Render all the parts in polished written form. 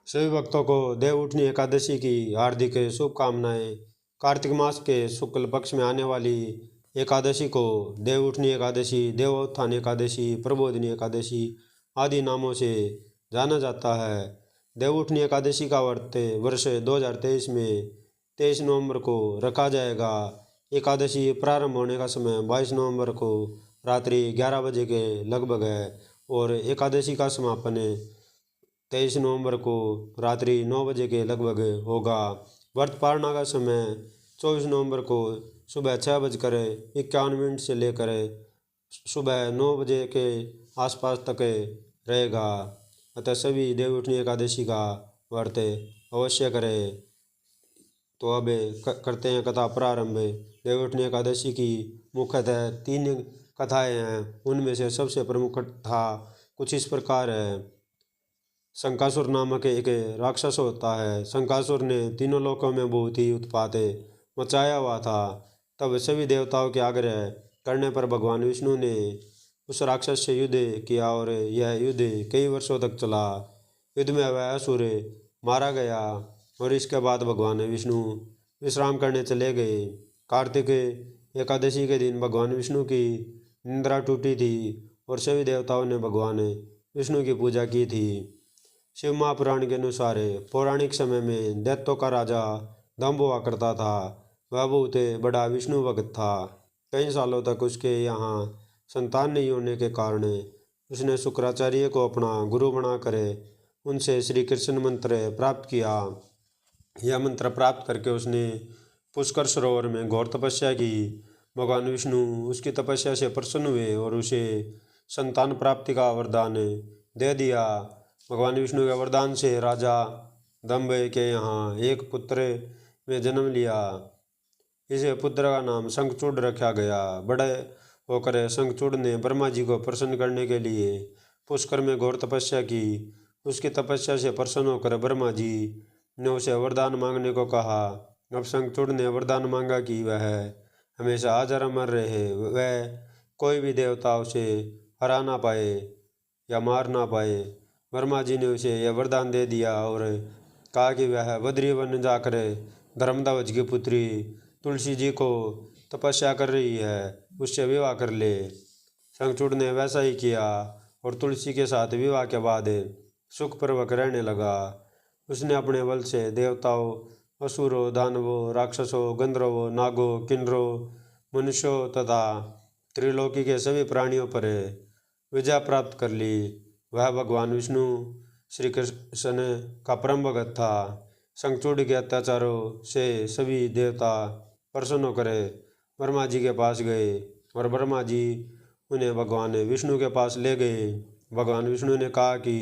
सभी भक्तों को देवउठनी एकादशी की हार्दिक शुभकामनाएं। कार्तिक मास के शुक्ल पक्ष में आने वाली एकादशी को देवउठनी एकादशी, देवोत्थान एकादशी, प्रबोधिनी एकादशी आदि नामों से जाना जाता है। देवउठनी एकादशी का व्रत वर्ष 2023 में 23 नवंबर को रखा जाएगा। एकादशी प्रारंभ होने का समय 22 नवंबर को रात्रि 11 बजे के लगभग है और एकादशी का समापन 23 नवंबर को रात्रि 9 बजे के लगभग होगा। व्रत पारणा का समय 24 नवंबर को सुबह 6:51 से लेकर सुबह 9 बजे के आसपास तक रहेगा। अतः सभी देवउठनी एकादशी का व्रत अवश्य करें। तो अब करते हैं कथा प्रारंभ। देवउठनी एकादशी की मुख्यतः 3 कथाएं हैं। उनमें से सबसे प्रमुख कथा कुछ इस प्रकार है। शंकासुर नामक एक राक्षस होता है। शंकासुर ने तीनों लोकों में बहुत ही उत्पात मचाया हुआ था। तब सभी देवताओं के आग्रह करने पर भगवान विष्णु ने उस राक्षस से युद्ध किया और यह युद्ध कई वर्षों तक चला। युद्ध में वह असुर मारा गया और इसके बाद भगवान विष्णु विश्राम करने चले गए। कार्तिक एकादशी के दिन भगवान विष्णु की निद्रा टूटी थी और सभी देवताओं ने भगवान विष्णु की पूजा की थी। शिव महापुराण के अनुसार पौराणिक समय में दैत्यों का राजा दंभ हुआ करता था। वह बहुत बड़ा विष्णु भक्त था। कई सालों तक उसके यहाँ संतान नहीं होने के कारण उसने शुक्राचार्य को अपना गुरु बनाकर उनसे श्री कृष्ण मंत्र प्राप्त किया। यह मंत्र प्राप्त करके उसने पुष्कर सरोवर में घोर तपस्या की। भगवान विष्णु उसकी तपस्या से प्रसन्न हुए और उसे संतान प्राप्ति का वरदान दे दिया। भगवान विष्णु के वरदान से राजा दंभ के यहाँ एक पुत्र में जन्म लिया। इस पुत्र का नाम शंखचूड़ रखा गया। बड़े होकर शंखचूड़ ने ब्रह्मा जी को प्रसन्न करने के लिए पुष्कर में घोर तपस्या की। उसकी तपस्या से प्रसन्न होकर ब्रह्मा जी ने उसे वरदान मांगने को कहा। अब शंखचूड़ ने वरदान मांगा कि वह हमेशा अजर अमर रहे, वह कोई भी देवता उसे हरा ना पाए या मार ना पाए। ब्रह्मा जी ने उसे यह वरदान दे दिया और कहा कि वह बद्री वन जाकर धर्मध्वज की पुत्री तुलसी जी को तपस्या कर रही है, उससे विवाह कर ले। शंखचूड़ ने वैसा ही किया और तुलसी के साथ विवाह के बाद सुखपूर्वक रहने लगा। उसने अपने बल से देवताओं, असुरों, दानवों, राक्षसों, गंधर्वों, नागों, किन्नरों, मनुष्यों तथा त्रिलोकी के सभी प्राणियों पर विजय प्राप्त कर ली। वह भगवान विष्णु श्री कृष्ण का परम भगत था। शंखचूड़ के अत्याचारों से सभी देवता प्रसन्न होकर ब्रह्मा जी के पास गए और ब्रह्मा जी उन्हें भगवान विष्णु के पास ले गए। भगवान विष्णु ने कहा कि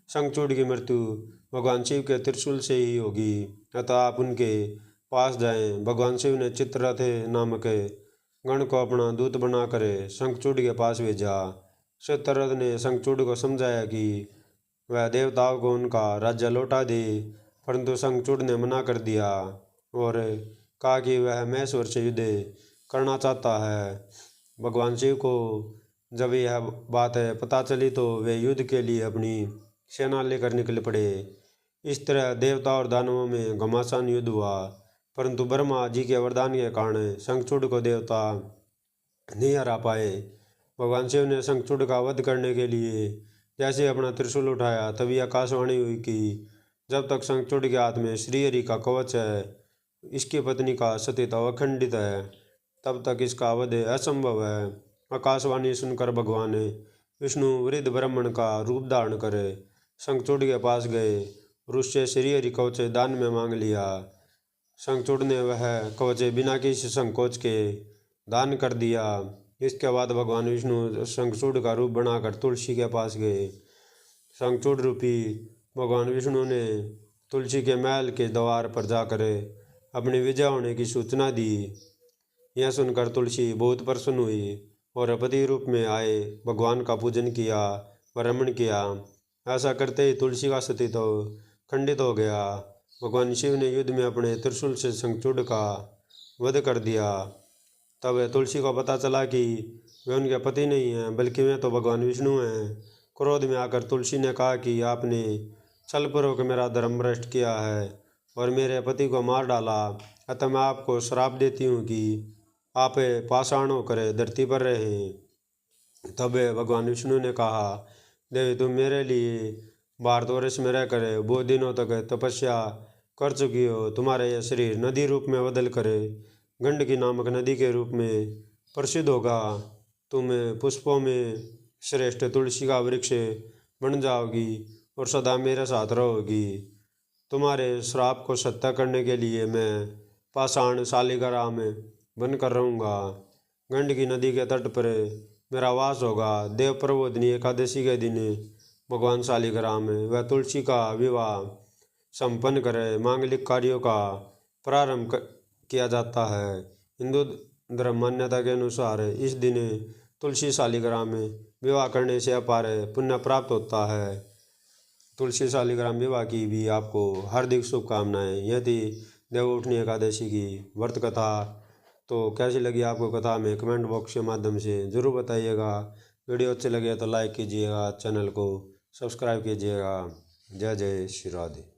शंखचूड़ की मृत्यु भगवान शिव के त्रिशूल से ही होगी, अतः आप उनके पास जाएं। भगवान शिव ने चित्ररथ नामक गण को अपना दूत बनाकर शंखचूड़ के पास भेजा। चित्ररथ ने शंखचूड़ को समझाया कि वह देवताओं को उनका राज्य लौटा दे, परंतु शंखचूड़ ने मना कर दिया और कहा कि वह महेश्वर से युद्ध करना चाहता है। भगवान शिव को जब यह बात पता चली तो वे युद्ध के लिए अपनी सेना लेकर निकल पड़े। इस तरह देवता और दानवों में घमासान युद्ध हुआ, परंतु ब्रह्मा जी के वरदान के कारण शंखचूड़ को देवता नहीं हरा पाए। भगवान शिव ने शंखचूड़ का वध करने के लिए जैसे अपना त्रिशूल उठाया, तभी आकाशवाणी हुई कि जब तक शंखचूड़ के हाथ में श्रीहरि का कवच है, इसकी पत्नी का सतीत्व अखंडित है, तब तक इसका वध असंभव है। आकाशवाणी सुनकर भगवान विष्णु वृद्ध ब्राह्मण का रूप धारण कर शंखचूड़ के पास गए और उससे श्रीहरि कवच दान में मांग लिया। शंखचूड़ ने वह कवच बिना किसी संकोच के दान कर दिया। इसके बाद भगवान विष्णु शंखचूड़ का रूप बनाकर तुलसी के पास गए। शंखचूड़ रूपी भगवान विष्णु ने तुलसी के महल के द्वार पर जाकर अपनी विजय होने की सूचना दी। यह सुनकर तुलसी बहुत प्रसन्न हुई और पति रूप में आए भगवान का पूजन किया व रमण किया। ऐसा करते ही तुलसी का सतीत्व खंडित हो गया। भगवान शिव ने युद्ध में अपने त्रिशूल से शंखचूड़ का वध कर दिया। तब तुलसी को पता चला कि वे उनके पति नहीं हैं, बल्कि वे तो भगवान विष्णु हैं। क्रोध में आकर तुलसी ने कहा कि आपने छल पूर्वक मेरा धर्म भ्रष्ट किया है और मेरे पति को मार डाला, अतः मैं आपको श्राप देती हूँ कि आप पाषाण होकर धरती पर रहें। तब भगवान विष्णु ने कहा, देवी तुम मेरे लिए भारतवर्ष में रहकर बहुत दिनों तक तपस्या कर चुकी हो। तुम्हारा यह शरीर नदी रूप में बदल कर गंडकी नामक नदी के रूप में प्रसिद्ध होगा। तुम पुष्पों में श्रेष्ठ तुलसी का वृक्ष बन जाओगी और सदा मेरे साथ रहोगी। तुम्हारे श्राप को सत्य करने के लिए मैं पाषाण शालिग्राम बनकर रहूँगा। गंडकी नदी के तट पर मेरा वास होगा। देव प्रबोधिनी एकादशी के दिन भगवान शालिग्राम व तुलसी का विवाह संपन्न कर मांगलिक कार्यों का प्रारंभ किया जाता है। हिंदू धर्म मान्यता के अनुसार इस दिन तुलसी शालिग्राम विवाह करने से अपार पुण्य प्राप्त होता है। तुलसी शालिग्राम विवाह की भी आपको हार्दिक शुभकामनाएं। यह थी देवउठनी एकादशी की व्रत कथा। तो कैसी लगी आपको कथा में कमेंट बॉक्स के माध्यम से ज़रूर बताइएगा। वीडियो अच्छे लगे तो लाइक कीजिएगा, चैनल को सब्सक्राइब कीजिएगा। जय जय श्री राधे।